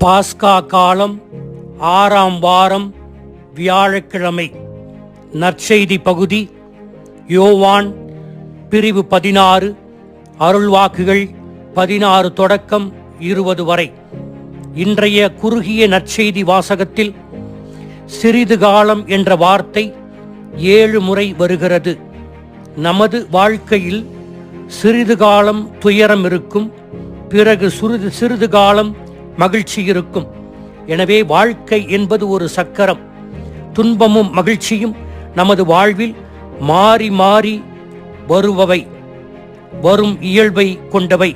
பாஸ்கா காலம் 6ஆம் வாரம் வியாழக்கிழமை. நற்செய்தி பகுதி யோவான் பிரிவு 16, அருள்வாக்குகள் 16 தொடக்கம் 20 வரை. இன்றைய குறுகிய நற்செய்தி வாசகத்தில் சிறிது காலம் என்ற வார்த்தை 7 முறை வருகிறது. நமது வாழ்க்கையில் சிறிது காலம் துயரம் இருக்கும், பிறகு சிறிது காலம் மகிழ்ச்சி இருக்கும். எனவே வாழ்க்கை என்பது ஒரு சக்கரம். துன்பமும் மகிழ்ச்சியும் நமது வாழ்வில் மாறி மாறி வரும் இயல்பை கொண்டவை.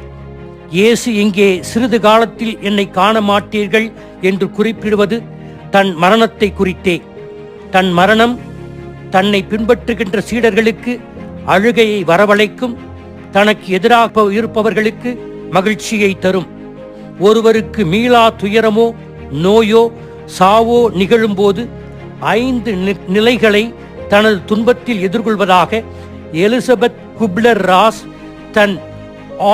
இயேசு இங்கே சிறிது காலத்தில் என்னை காண மாட்டீர்கள் என்று குறிப்பிடுவது தன் மரணத்தை குறித்தே. தன் மரணம் தன்னை பின்பற்றுகின்ற சீடர்களுக்கு அழுகையை வரவழைக்கும், தனக்கு எதிராக இருப்பவர்களுக்கு மகிழ்ச்சியை தரும். ஒருவருக்கு மீளா துயரமோ நோயோ சாவோ நிகழும்போது 5 நிலைகளை தனது துன்பத்தில் எதிர்கொள்வதாக எலிசபெத் குப்லர்-ராஸ் தன்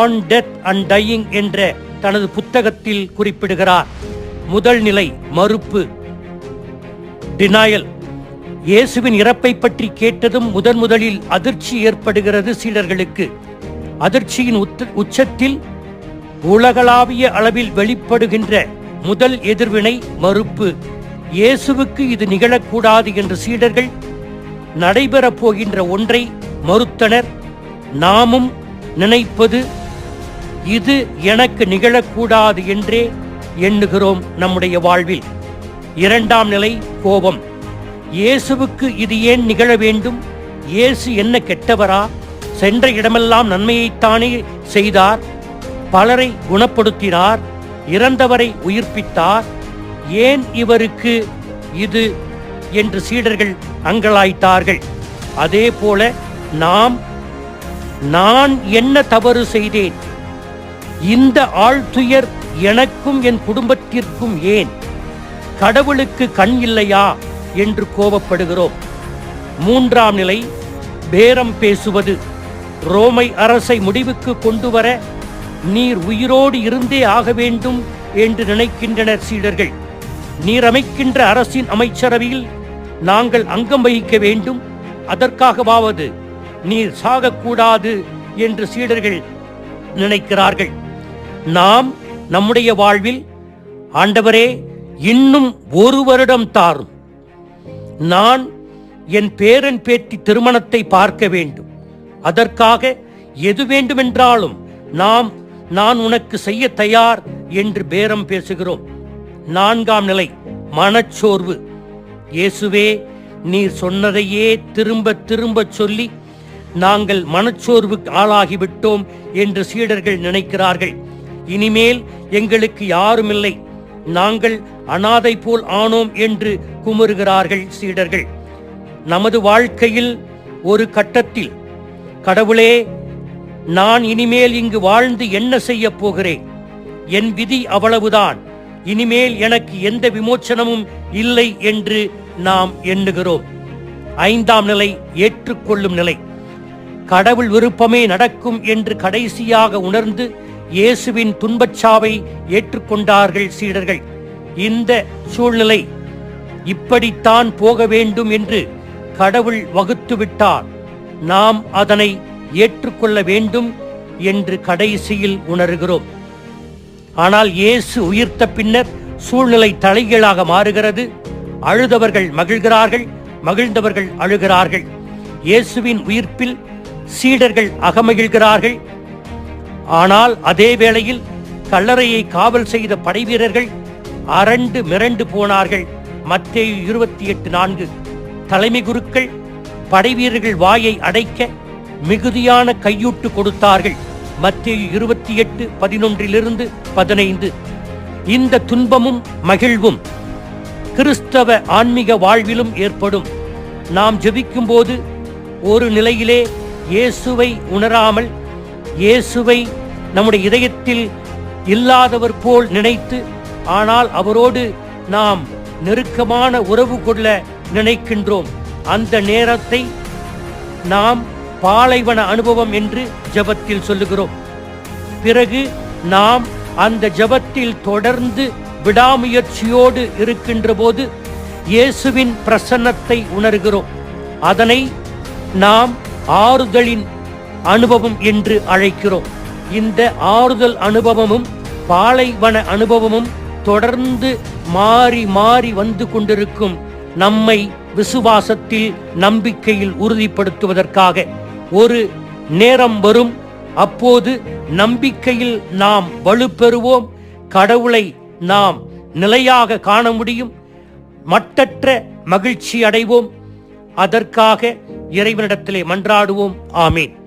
ஆன் டெத் அண்ட் டையிங் என்ற தனது புத்தகத்தில் குறிப்பிடுகிறார். முதல் நிலை மறுப்பு, டினாயல். இயேசுவின் இறப்பை பற்றி கேட்டதும் முதலில் அதிர்ச்சி ஏற்படுகிறது சீடர்களுக்கு. அதிர்ச்சியின் உச்சத்தில் உலகளாவிய அளவில் வெளிப்படுகின்ற முதல் எதிர்வினை மறுப்பு. இயேசுவுக்கு இது நிகழக்கூடாது என்று சீடர்கள் நடைபெறப் போகின்ற ஒன்றை மறுத்தனர். நாமும் நினைப்பது இது எனக்கு நிகழக்கூடாது என்றே எண்ணுகிறோம் நம்முடைய வாழ்வில். 2ஆம் நிலை கோபம். இயேசுவுக்கு இது ஏன் நிகழ வேண்டும்? இயேசு என்ன கெட்டவரா? சென்ற இடமெல்லாம் நன்மையைத்தானே செய்தார். பலரை குணப்படுத்தினார், இறந்தவரை உயிர்ப்பித்தார். ஏன் இவருக்கு இது என்று சீடர்கள் அங்கலாய்த்தார்கள். அதே போல நான் என்ன தவறு செய்தேன்? இந்த ஆழ்துயர் எனக்கும் என் குடும்பத்திற்கும் ஏன்? கடவுளுக்கு கண் இல்லையா என்று கோபப்படுகிறோம். 3ஆம் நிலை பேரம் பேசுவது. ரோமை அரசை முடிவுக்கு கொண்டு வர நீர் உயிரோடு இருந்தே ஆக வேண்டும் என்று நினைக்கின்றனர் சீடர்கள். நீர் அமைக்கின்ற அரசின் அமைச்சரவையில் நாங்கள் அங்கம் வகிக்க வேண்டும், அதற்காகவாவது நீர் சாகக்கூடாது என்று சீடர்கள் நினைக்கிறார்கள். நாம் நம்முடைய வாழ்வில், ஆண்டவரே இன்னும் 1 வருடம் தாரும், நான் என் பேரன் பேத்தி திருமணத்தை பார்க்க வேண்டும், அதற்காக எது வேண்டுமென்றாலும் நான் உனக்கு செய்ய தயார் என்று பேரம் பேசுகிறோம். 4ஆம் நிலை மனச்சோர்வு. இயேசுவே, நீர் சொன்னதையே திரும்ப திரும்ப சொல்லி நாங்கள் மனச்சோர்வுக்கு ஆளாகிவிட்டோம் என்று சீடர்கள் நினைக்கிறார்கள். இனிமேல் எங்களுக்கு யாருமில்லை, நாங்கள் அனாதை போல் ஆனோம் என்று குமுறுகிறார்கள் சீடர்கள். நமது வாழ்க்கையில் ஒரு கட்டத்தில், கடவுளே, நான் இனிமேல் இங்கு வாழ்ந்து என்ன செய்ய போகிறேன்? என் விதி அவ்வளவுதான், இனிமேல் எனக்கு எந்த விமோச்சனமும் இல்லை என்று நாம் எண்ணுகிறோம். 5ஆம் நிலை ஏற்றுக்கொள்ளும் நிலை. கடவுள் விருப்பமே நடக்கும் என்று கடைசியாக உணர்ந்து இயேசுவின் துன்பச்சாவை ஏற்றுக்கொண்டார்கள் சீடர்கள். இந்த சூழ்நிலை இப்படித்தான் போக வேண்டும் என்று கடவுள் வகுத்துவிட்டார், நாம் அதனை ஏற்றுக்கொள்ள வேண்டும் என்று கடைசியில் உணர்கிறோம். ஆனால் இயேசு உயிர்த்த பின்னர் சூழ்நிலை தலைகீழாக மாறுகிறது. அழுதவர்கள் மகிழ்கிறார்கள், மகிழ்ந்தவர்கள் அழுகிறார்கள். இயேசுவின் உயிர்ப்பில் சீடர்கள் அகமகிழ்கிறார்கள். ஆனால் அதே வேளையில் கல்லறையை காவல் செய்த படைவீரர்கள் அரண்டு மிரண்டு போனார்கள். மத்தேயு 28:4. தலைமை குருக்கள் படைவீரர்கள் வாயை அடைக்க மிகுதியான கையூட்டு கொடுத்தார்கள். மத்தேயு 28:11-15. இந்த துன்பமும் மகிழ்வும் கிறிஸ்தவ ஆன்மீக வாழ்விலும் ஏற்படும். நாம் ஜெபிக்கும் போது ஒரு நிலையிலே இயேசுவை உணராமல், இயேசுவை நம்முடைய இதயத்தில் இல்லாதவர் போல் நினைத்து, ஆனால் அவரோடு நாம் நெருக்கமான உறவு கொள்ள நினைக்கின்றோம். அந்த நேரத்தை நாம் பாலைவன அனுபவம் என்று ஜெபத்தில் சொல்லுகிறோம். பிறகு நாம் அந்த ஜெபத்தில் தொடர்ந்து விடாமுயற்சியோடு இருக்கின்ற போது இயேசுவின் பிரசன்னத்தை உணர்கிறோம். அதனை நாம் ஆறுதலின் அனுபவம் என்று அழைக்கிறோம். இந்த ஆறுதல் அனுபவமும் பாலைவன அனுபவமும் தொடர்ந்து மாறி மாறி வந்து கொண்டிருக்கும் நம்மை விசுவாசத்தில் நம்பிக்கையில் உறுதிப்படுத்துவதற்காக ஒரு நேரம் வரும். அப்போது நம்பிக்கையில் நாம் வலுப்பெறுவோம். கடவுளை நாம் நிலையாக காண முடியும். மட்டற்ற மகிழ்ச்சி அடைவோம். அதற்காக இறைவனிடத்திலே மன்றாடுவோம். ஆமீன்.